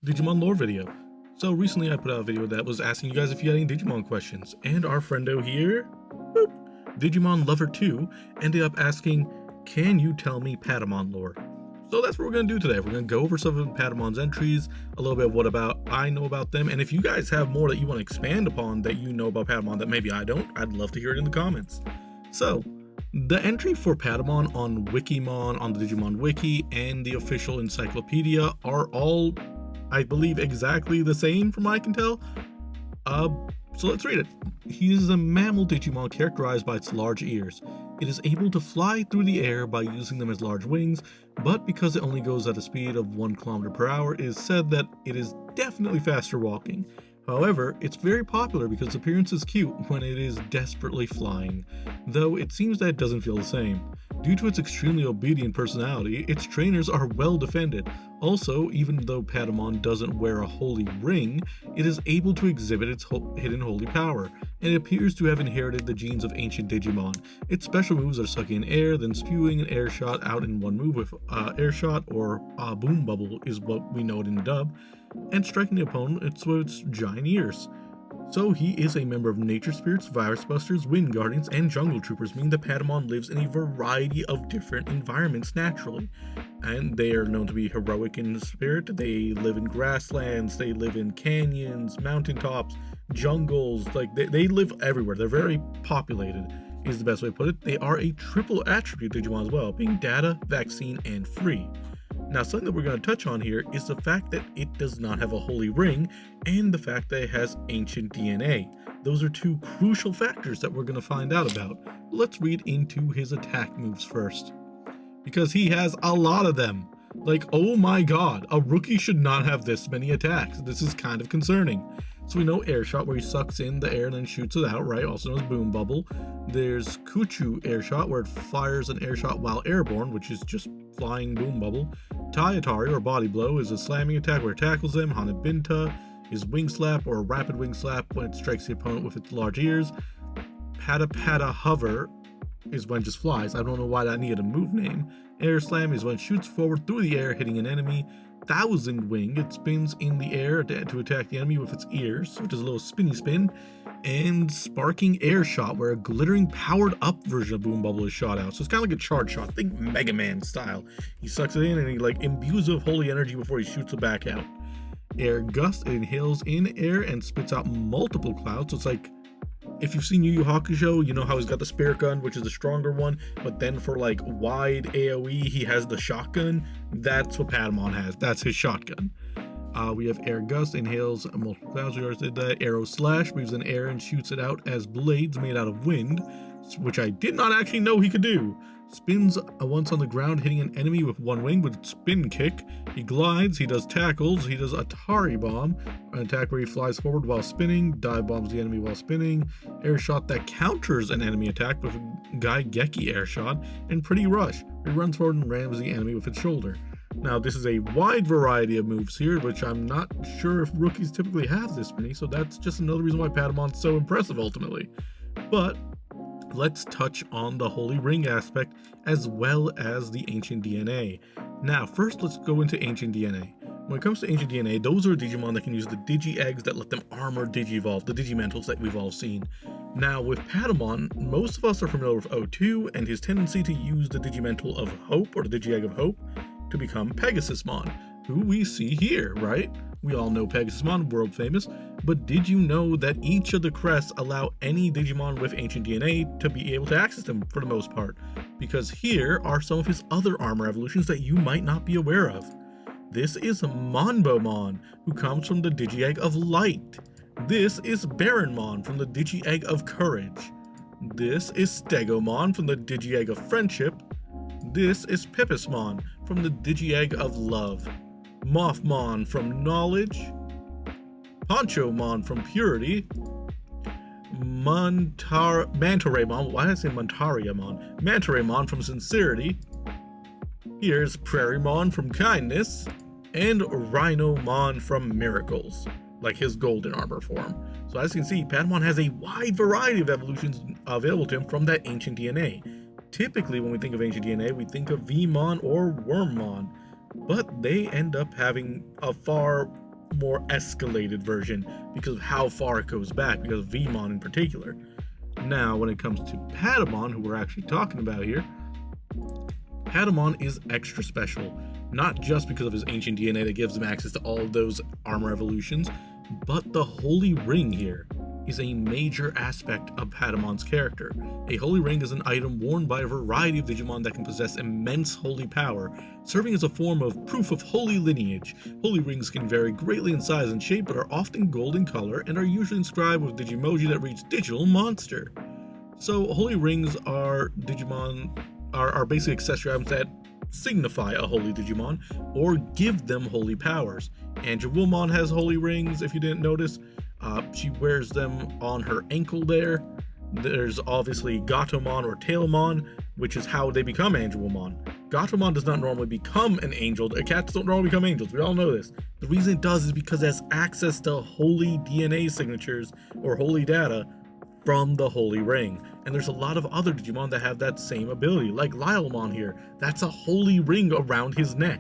Digimon lore video. So recently I put out a video that was asking you guys if you had any Digimon questions, and our friendo here, boop, Digimon.lover2, ended up asking, can you tell me Patamon lore? So that's what we're going to do today. We're going to go over some of Patamon's entries, a little bit of what about I know about them, and if you guys have more that you want to expand upon that you know about Patamon that maybe I don't, I'd love to hear it in the comments. So, the entry for Patamon on Wikimon, on the Digimon Wiki, and the official encyclopedia are all, I believe, exactly the same from what I can tell. So let's read it. He is a mammal Digimon characterized by its large ears. It is able to fly through the air by using them as large wings, but because it only goes at a speed of 1 km per hour, it is said that it is definitely faster walking. However, it's very popular because its appearance is cute when it is desperately flying, though it seems that it doesn't feel the same. Due to its extremely obedient personality, its trainers are well defended. Also, even though Patamon doesn't wear a holy ring, it is able to exhibit its hidden holy power, and it appears to have inherited the genes of ancient Digimon. Its special moves are sucking in air, then spewing an air shot out in one move with air shot, or boom bubble is what we know it in dub, and striking the opponent with its giant ears. So he is a member of Nature Spirits, Virus Busters, Wind Guardians, and Jungle Troopers, meaning that Patamon lives in a variety of different environments naturally. And they are known to be heroic in spirit. They live in grasslands, they live in canyons, mountaintops, jungles, like they live everywhere. They're very populated, is the best way to put it. They are a triple attribute Digimon as well, being data, vaccine, and free. Now, something that we're going to touch on here is the fact that it does not have a holy ring, and the fact that it has ancient DNA. Those are two crucial factors that we're going to find out about. Let's read into his attack moves first, because he has a lot of them. Like, oh my god, a rookie should not have this many attacks. This is kind of concerning. So we know Air Shot, where he sucks in the air and then shoots it out, right? Also known as Boom Bubble. There's Kuchu Air Shot, where it fires an air shot while airborne, which is just flying Boom Bubble. Tai Atari, or Body Blow, is a slamming attack where it tackles them. Hanabinta is Wing Slap, or a rapid Wing Slap when it strikes the opponent with its large ears. Pata Hover is when it just flies. I don't know why that needed a move name. Air Slam is when it shoots forward through the air, hitting an enemy. Thousand Wing, it spins in the air to attack the enemy with its ears, which is a little spinny spin. And Sparking Air Shot, where a glittering powered up version of Boom Bubble is shot out. So it's kind of like a charge shot, think Mega Man style. He sucks it in and he like imbues it with holy energy before he shoots it back out. Air Gust, it inhales in air and spits out multiple clouds. So it's like, if you've seen Yu Yu Hakusho, you know how he's got the Spirit Gun, which is the stronger one, but then for like wide AoE, he has the shotgun. That's what Patamon has. That's his shotgun. We have Air Gust, inhales multiple clouds. We already did that. Arrow Slash, breathes in air and shoots it out as blades made out of wind, which I did not actually know he could do. Spins once on the ground, hitting an enemy with one wing with Spin Kick. He glides, he does tackles, he does Atari Bomb, an attack where he flies forward while spinning, dive bombs the enemy while spinning, Air Shot that counters an enemy attack with Gaigeki Air Shot, and Pretty Rush, where he runs forward and rams the enemy with its shoulder. Now, this is a wide variety of moves here, which I'm not sure if rookies typically have this many, so that's just another reason why Patamon's so impressive ultimately. But let's touch on the Holy Ring aspect as well as the ancient DNA. Now, first let's go into ancient DNA. When it comes to ancient DNA, those are Digimon that can use the Digi-Eggs that let them armor Digivolve, the Digimentals that we've all seen. Now, with Patamon, most of us are familiar with O2 and his tendency to use the Digimental of Hope, or the Digi-Egg of Hope, to become Pegasusmon, who we see here, right? We all know Pegasusmon, world famous, but did you know that each of the crests allow any Digimon with ancient DNA to be able to access them for the most part? Because here are some of his other armor evolutions that you might not be aware of. This is Monbomon, who comes from the Digi-Egg of Light. This is Baronmon from the Digi-Egg of Courage. This is Stegomon from the Digi-Egg of Friendship. This is Pipismon from the Digi-Egg of Love. Mothmon from Knowledge. Ponchomon from Purity. Mantareymon, why did I say Montariamon? Mantareymon from Sincerity. Here's Prairiemon from Kindness. And Rhinomon from Miracles, like his golden armor form. So as you can see, Patamon has a wide variety of evolutions available to him from that ancient DNA. Typically, when we think of ancient DNA, we think of Vmon or Wormmon, but they end up having a far more escalated version because of how far it goes back, because of Vmon in particular. Now, when it comes to Patamon, who we're actually talking about here, Patamon is extra special, not just because of his ancient DNA that gives him access to all of those armor evolutions, but the Holy Ring here is a major aspect of Patamon's character. A Holy Ring is an item worn by a variety of Digimon that can possess immense holy power, serving as a form of proof of holy lineage. Holy Rings can vary greatly in size and shape, but are often gold in color and are usually inscribed with Digimoji that reads Digital Monster. So Holy Rings are basically accessory items that signify a holy Digimon or give them holy powers. Angewomon has holy rings, if you didn't notice. She wears them on her ankle there. There's obviously Gatomon or Tailmon, which is how they become Angewomon. Gatomon does not normally become an angel. Cats don't normally become angels. We all know this. The reason it does is because it has access to holy DNA signatures or holy data from the Holy Ring. And there's a lot of other Digimon that have that same ability, like Lilemon here. That's a holy ring around his neck.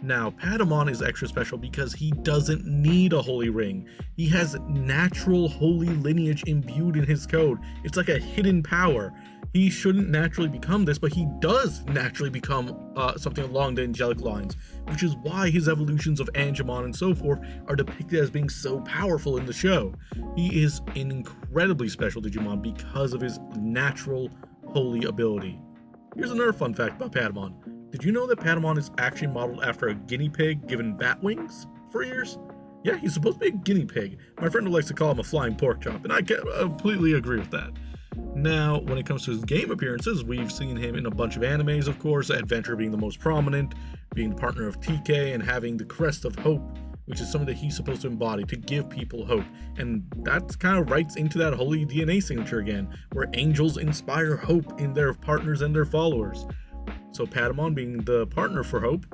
Now, Patamon is extra special because he doesn't need a holy ring. He has natural holy lineage imbued in his code. It's like a hidden power. He shouldn't naturally become this, but he does naturally become something along the angelic lines, which is why his evolutions of Angemon and so forth are depicted as being so powerful in the show. He is an incredibly special Digimon because of his natural holy ability. Here's another fun fact about Patamon. Did you know that Patamon is actually modeled after a guinea pig given bat wings for ears? Yeah, he's supposed to be a guinea pig. My friend likes to call him a flying pork chop, and I completely agree with that. Now, when it comes to his game appearances, we've seen him in a bunch of animes, of course, Adventure being the most prominent, being the partner of TK, and having the Crest of Hope, which is something that he's supposed to embody to give people hope. And that kind of writes into that holy DNA signature again, where angels inspire hope in their partners and their followers. So Patamon being the partner for hope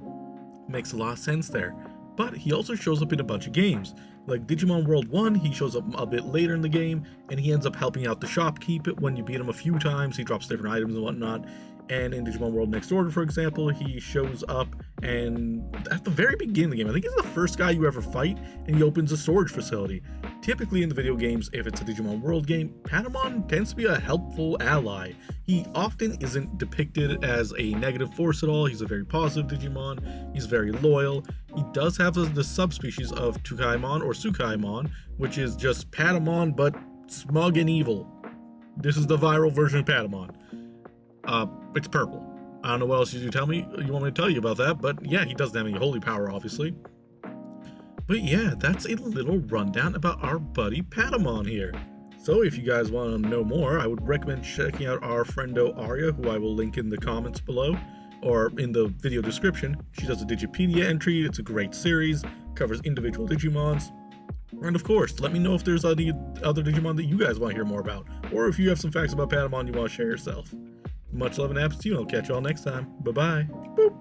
makes a lot of sense there. But he also shows up in a bunch of games. Like Digimon World 1, he shows up a bit later in the game, and he ends up helping out the shopkeep. When you beat him a few times, he drops different items and whatnot. And in Digimon World Next Order, for example, he shows up, and at the very beginning of the game, I think he's the first guy you ever fight, and he opens a storage facility. Typically in the video games, if it's a Digimon World game, Patamon tends to be a helpful ally. He often isn't depicted as a negative force at all. He's a very positive Digimon. He's very loyal. He does have the subspecies of Tukaimon or Sukaimon, which is just Patamon, but smug and evil. This is the viral version of Patamon. It's purple. I don't know what else you want me to tell you about that, but yeah, he doesn't have any holy power, obviously. But yeah, that's a little rundown about our buddy Patamon here. So if you guys want to know more, I would recommend checking out our friendo Arya, who I will link in the comments below, or in the video description. She does a Digipedia entry. It's a great series, covers individual Digimons. And of course, let me know if there's any other Digimon that you guys want to hear more about, or if you have some facts about Patamon you want to share yourself. Much love and happiness to you, and I'll catch you all next time. Bye-bye. Boop.